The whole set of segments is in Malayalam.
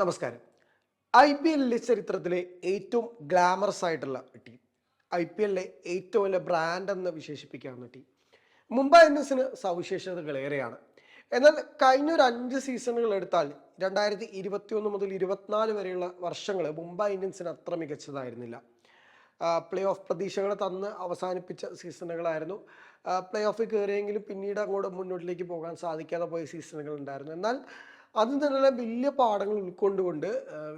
നമസ്കാരം. IPL ചരിത്രത്തിലെ ഏറ്റവും ഗ്ലാമറസ് ആയിട്ടുള്ള ടീം, IPL ഏറ്റവും വലിയ ബ്രാൻഡ് എന്ന് വിശേഷിപ്പിക്കാവുന്ന ടീം മുംബൈ ഇന്ത്യൻസിന് സവിശേഷതകൾ ഏറെയാണ്. എന്നാൽ കഴിഞ്ഞ ഒരു 5 സീസണുകൾ എടുത്താൽ 2021 മുതൽ 24 വരെയുള്ള വർഷങ്ങൾ മുംബൈ ഇന്ത്യൻസിന് അത്ര മികച്ചതായിരുന്നില്ല. പ്ലേ ഓഫ് പ്രതീക്ഷകൾ തന്ന് അവസാനിപ്പിച്ച സീസണുകളായിരുന്നു. പ്ലേ ഓഫിൽ കയറിയെങ്കിലും പിന്നീട് അങ്ങോട്ട് മുന്നോട്ടിലേക്ക് പോകാൻ സാധിക്കാതെ പോയ സീസണുകൾ ഉണ്ടായിരുന്നു. എന്നാൽ അതിൽ തന്നെ വലിയ പാഠങ്ങൾ ഉൾക്കൊണ്ടുകൊണ്ട്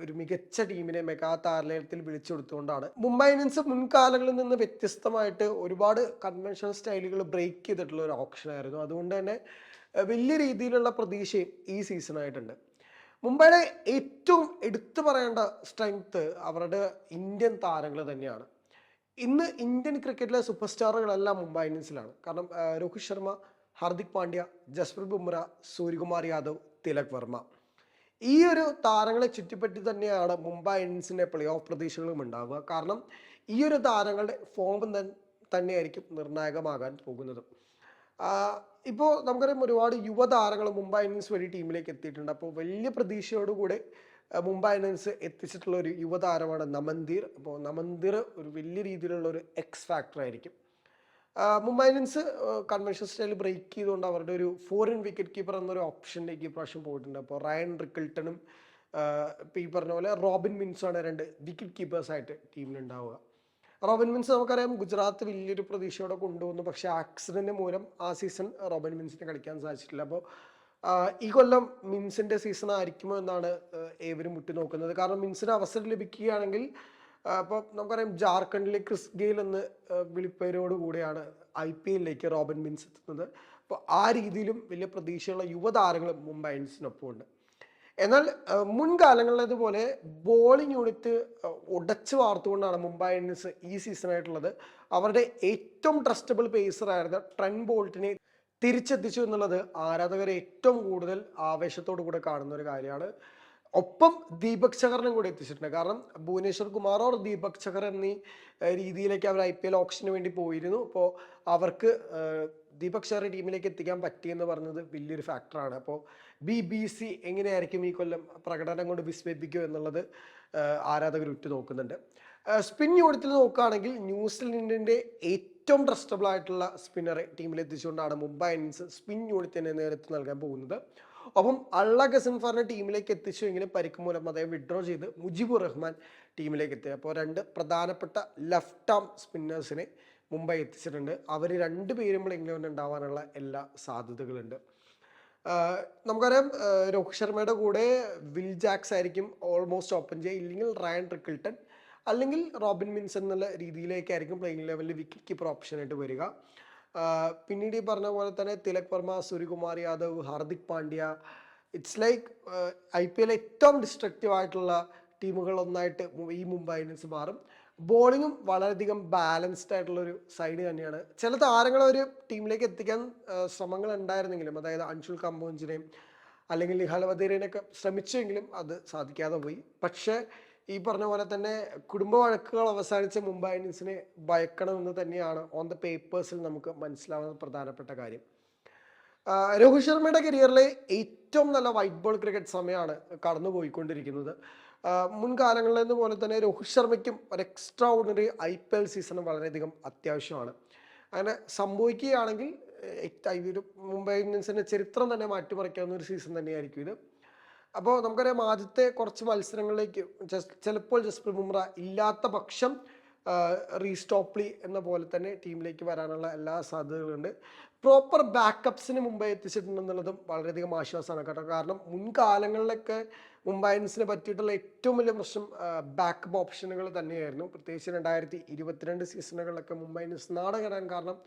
ഒരു മികച്ച ടീമിനെ മെഗാ താരലേലത്തിൽ വിളിച്ചെടുത്തുകൊണ്ടാണ് മുംബൈ ഇന്ത്യൻസ് മുൻകാലങ്ങളിൽ നിന്ന് വ്യത്യസ്തമായിട്ട് ഒരുപാട് കൺവെൻഷണൽ സ്റ്റൈലുകൾ ബ്രേക്ക് ചെയ്തിട്ടുള്ള ഒരു ഓപ്ഷനായിരുന്നു. അതുകൊണ്ട് തന്നെ വലിയ രീതിയിലുള്ള പ്രതീക്ഷയും ഈ സീസണായിട്ടുണ്ട്. മുംബൈയുടെ ഏറ്റവും എടുത്തു പറയേണ്ട സ്ട്രെങ്ത് അവരുടെ ഇന്ത്യൻ താരങ്ങൾ തന്നെയാണ്. ഇന്ന് ഇന്ത്യൻ ക്രിക്കറ്റിലെ സൂപ്പർ സ്റ്റാറുകളെല്ലാം മുംബൈ ഇന്ത്യൻസിലാണ്. കാരണം രോഹിത് ശർമ്മ, ഹാർദിക് പാണ്ഡ്യ, ജസ്പ്രീത് ബുംറ, സൂര്യകുമാർ യാദവ്, തിലക് വർമ്മ, ഈ ഒരു താരങ്ങളെ ചുറ്റിപ്പറ്റി തന്നെയാണ് മുംബൈ ഇന്ത്യൻസിന്റെ പ്ലേ ഓഫ് പ്രതീക്ഷകളും ഉണ്ടാവുക. കാരണം ഈ ഒരു താരങ്ങളുടെ ഫോം തന്നെയായിരിക്കും നിർണായകമാകാൻ പോകുന്നത്. ഇപ്പോൾ നമുക്കറിയാം ഒരുപാട് യുവതാരങ്ങൾ മുംബൈ ഇന്ത്യൻസ് വഴി ടീമിലേക്ക് എത്തിയിട്ടുണ്ട്. അപ്പോൾ വലിയ പ്രതീക്ഷയോടുകൂടെ മുംബൈ ഇന്ത്യൻസ് എത്തിച്ചിട്ടുള്ള ഒരു യുവതാരമാണ് നമൻദീർ. അപ്പോൾ നമൻദീർ ഒരു വലിയ രീതിയിലുള്ള ഒരു എക്സ് ഫാക്ടർ ആയിരിക്കും. Mumbai Indians convention style break ചെയ്തുകൊണ്ട് അവരുടെ ഒരു ഫോറിൻ വിക്കറ്റ് കീപ്പർ എന്നൊരു ഓപ്ഷനിലേക്ക് ഇപ്രാവശ്യം പോയിട്ടുണ്ട്. അപ്പോൾ റയൻ റിക്കിൾട്ടണും ഇപ്പോൾ ഈ പറഞ്ഞ പോലെ റോബിൻ മിൻസുമാണ് 2 വിക്കറ്റ് കീപ്പേഴ്സായിട്ട് ടീമിലുണ്ടാവുക. റോബിൻ മിൻസ് നമുക്കറിയാം ഗുജറാത്ത് വലിയൊരു പ്രതീക്ഷയോടെ കൊണ്ടുവന്നു. പക്ഷേ ആക്സിഡന്റ് മൂലം ആ സീസൺ റോബിൻ മിൻസിന് കളിക്കാൻ സാധിച്ചിട്ടില്ല. അപ്പോൾ ഈ കൊല്ലം മിൻസിന്റെ സീസൺ ആയിരിക്കുമോ എന്നാണ് ഏവരും ഉറ്റുനോക്കുന്നത്. കാരണം മിൻസിന് അവസരം ലഭിക്കുകയാണെങ്കിൽ അപ്പോൾ നമുക്കറിയാം ജാർഖണ്ഡിലെ ക്രിസ് ഗെയിൽ എന്ന വിളിപ്പേരോടുകൂടിയാണ് IPL റോബിൻ മിൻസ് എത്തുന്നത്. അപ്പോൾ ആ രീതിയിലും വലിയ പ്രതീക്ഷയുള്ള യുവതാരങ്ങളും മുംബൈ ഇന്ത്യൻസിനൊപ്പം ഉണ്ട്. എന്നാൽ മുൻകാലങ്ങളിലേതുപോലെ ബോളിംഗ് യൂണിറ്റ് ഉടച്ചു വാർത്തുകൊണ്ടാണ് മുംബൈ ഇന്ത്യൻസ് ഈ സീസണായിട്ടുള്ളത്. അവരുടെ ഏറ്റവും ട്രസ്റ്റബിൾ പേസറായിരുന്ന ട്രെന്റ് ബോൾട്ടിനെ തിരിച്ചെത്തിച്ചു എന്നുള്ളത് ആരാധകരെ ഏറ്റവും കൂടുതൽ ആവേശത്തോടു കൂടെ കാണുന്ന ഒരു കാര്യമാണ്. ഒപ്പം ദീപക് ചഹറിനും കൂടെ എത്തിച്ചിട്ടുണ്ട്. കാരണം ഭുവനേശ്വർ കുമാർ ഓർ ദീപക് ചഹർ എന്നീ രീതിയിലേക്ക് അവർ IPL ഓപ്ഷന് വേണ്ടി പോയിരുന്നു. അപ്പോൾ അവർക്ക് ദീപക് ചഹർ ടീമിലേക്ക് എത്തിക്കാൻ പറ്റിയെന്ന് പറഞ്ഞത് വലിയൊരു ഫാക്ടറാണ്. അപ്പോൾ BBC എങ്ങനെയായിരിക്കും ഈ കൊല്ലം പ്രകടനം കൊണ്ട് വിസ്മയിപ്പിക്കുക എന്നുള്ളത് ആരാധകർ ഉറ്റുനോക്കുന്നുണ്ട്. സ്പിൻ യൂണിറ്റിൽ നോക്കുകയാണെങ്കിൽ ന്യൂസിലൻഡിൻ്റെ ഏറ്റവും ട്രസ്റ്റബിൾ ആയിട്ടുള്ള സ്പിന്നറെ ടീമിലെത്തിച്ചുകൊണ്ടാണ് മുംബൈ ഇന്ത്യൻസ് സ്പിൻ യൂണിറ്റിന് നേതൃത്വം നൽകാൻ പോകുന്നത്. ഒപ്പം അള്ള ഗസൻഫാറിനെ ടീമിലേക്ക് എത്തിച്ചുവെങ്കിലും പരിക്ക് മൂലം അദ്ദേഹം വിഡ്രോ ചെയ്ത് മുജിബുർ റഹ്മാൻ ടീമിലേക്ക് എത്തി. അപ്പോൾ 2 പ്രധാനപ്പെട്ട ലെഫ്റ്റ് ആം സ്പിന്നേഴ്സിനെ മുംബൈ എത്തിച്ചിട്ടുണ്ട്. അവർ 2 പേരും ഇംഗ്ലണ്ടിൽ ഉണ്ടാവാനുള്ള എല്ലാ സാധ്യതകളുണ്ട്. നമുക്കറിയാം രോഹിത് ശർമ്മയുടെ കൂടെ വിൽ ജാക്സ് ആയിരിക്കും ഓൾമോസ്റ്റ് ഓപ്പൺ ചെയ്യുക. ഇല്ലെങ്കിൽ റയൻ റിക്കിൾട്ടൺ അല്ലെങ്കിൽ റോബിൻ മിൻസ് എന്നുള്ള രീതിയിലേക്കായിരിക്കും പ്ലേയിങ് ലെവലിൽ വിക്കറ്റ് കീപ്പർ ഓപ്ഷനായിട്ട് വരിക. പിന്നീട് ഈ പറഞ്ഞ പോലെ തന്നെ Tilak Varma, Suryakumar Yadav, Hardik Pandya, it's like IPL ഏറ്റവും ഡിസ്ട്രക്റ്റീവ് ആയിട്ടുള്ള ടീമുകൾ ഒന്നായിട്ട് ഈ മുംബൈ ഇന്ത്യൻസ് മാറും. ബോളിങ്ങും വളരെയധികം ബാലൻസ്ഡ് ആയിട്ടുള്ളൊരു സൈഡ് തന്നെയാണ്. ചില താരങ്ങളെ ഒരു ടീമിലേക്ക് എത്തിക്കാൻ ശ്രമങ്ങൾ ഉണ്ടായിരുന്നെങ്കിലും, അതായത് അൻഷുൽ കമ്പോഞ്ചിനെയും അല്ലെങ്കിൽ നിഹാൽ വധേരനെയൊക്കെ ശ്രമിച്ചെങ്കിലും അത് സാധിക്കാതെ പോയി. പക്ഷേ ഈ പറഞ്ഞ പോലെ തന്നെ കുടുംബ വഴക്കുകൾ അവസാനിച്ച മുംബൈ ഇന്ത്യൻസിനെ ഭയക്കണമെന്ന് തന്നെയാണ് ഓൺ ദ പേപ്പേഴ്സിൽ നമുക്ക് മനസ്സിലാവുന്ന പ്രധാനപ്പെട്ട കാര്യം. രോഹിത് ശർമ്മയുടെ കരിയറിലെ ഏറ്റവും നല്ല വൈറ്റ് ബോൾ ക്രിക്കറ്റ് സമയമാണ് കടന്നു പോയിക്കൊണ്ടിരിക്കുന്നത്. മുൻകാലങ്ങളിലെന്ന പോലെ തന്നെ രോഹിത് ശർമ്മയ്ക്കും ഒരു എക്സ്ട്രാ ഓർഡിനറി IPL സീസൺ വളരെയധികം അത്യാവശ്യമാണ്. അങ്ങനെ സംഭവിക്കുകയാണെങ്കിൽ ഒരു മുംബൈ ഇന്ത്യൻസിൻ്റെ ചരിത്രം തന്നെ മാറ്റിമറിക്കാവുന്ന ഒരു സീസൺ തന്നെയായിരിക്കും ഇത്. അപ്പോൾ നമുക്കറിയാം ആദ്യത്തെ കുറച്ച് മത്സരങ്ങളിലേക്ക് ചിലപ്പോൾ ജസ്പ്രീത് ബുംറ ഇല്ലാത്ത പക്ഷം റീസ്റ്റോപ്ലി എന്ന പോലെ തന്നെ ടീമിലേക്ക് വരാനുള്ള എല്ലാ സാധ്യതകളുണ്ട്. പ്രോപ്പർ ബാക്കപ്സിന് മുംബൈ എത്തിച്ചിട്ടുണ്ടെന്നുള്ളതും വളരെയധികം ആശ്വാസമാണ് കേട്ടോ. കാരണം മുൻകാലങ്ങളിലൊക്കെ മുംബൈ ഇന്ത്യൻസിനെ പറ്റിയിട്ടുള്ള ഏറ്റവും വലിയ പ്രശ്നം ബാക്കപ്പ് ഓപ്ഷനുകൾ തന്നെയായിരുന്നു. പ്രത്യേകിച്ച് 2022 സീസണുകളിലൊക്കെ മുംബൈ ഇന്ത്യൻസ് നാട് കയറാൻ കാരണം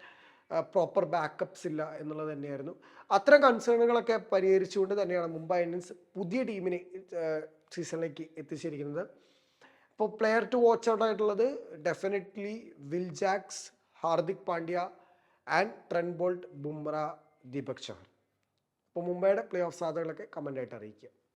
പ്രോപ്പർ ബാക്കപ്സ് ഇല്ല എന്നുള്ളത് തന്നെയായിരുന്നു. അത്തരം കൺസേണുകളൊക്കെ പരിഹരിച്ചുകൊണ്ട് തന്നെയാണ് മുംബൈ ഇന്ത്യൻസ് പുതിയ ടീമിനെ സീസണിലേക്ക് എത്തിച്ചിരിക്കുന്നത്. ഇപ്പോൾ പ്ലെയർ ടു വാച്ച് ഔട്ട് ആയിട്ടുള്ളത് definitely Will Jacks, Hardik Pandya and Trent Boult, Bumrah, Deepak Chahar. അപ്പോൾ മുംബൈയുടെ പ്ലേ ഓഫ് സാധ്യതകളൊക്കെ കമൻ്റായിട്ട് അറിയിക്കുക.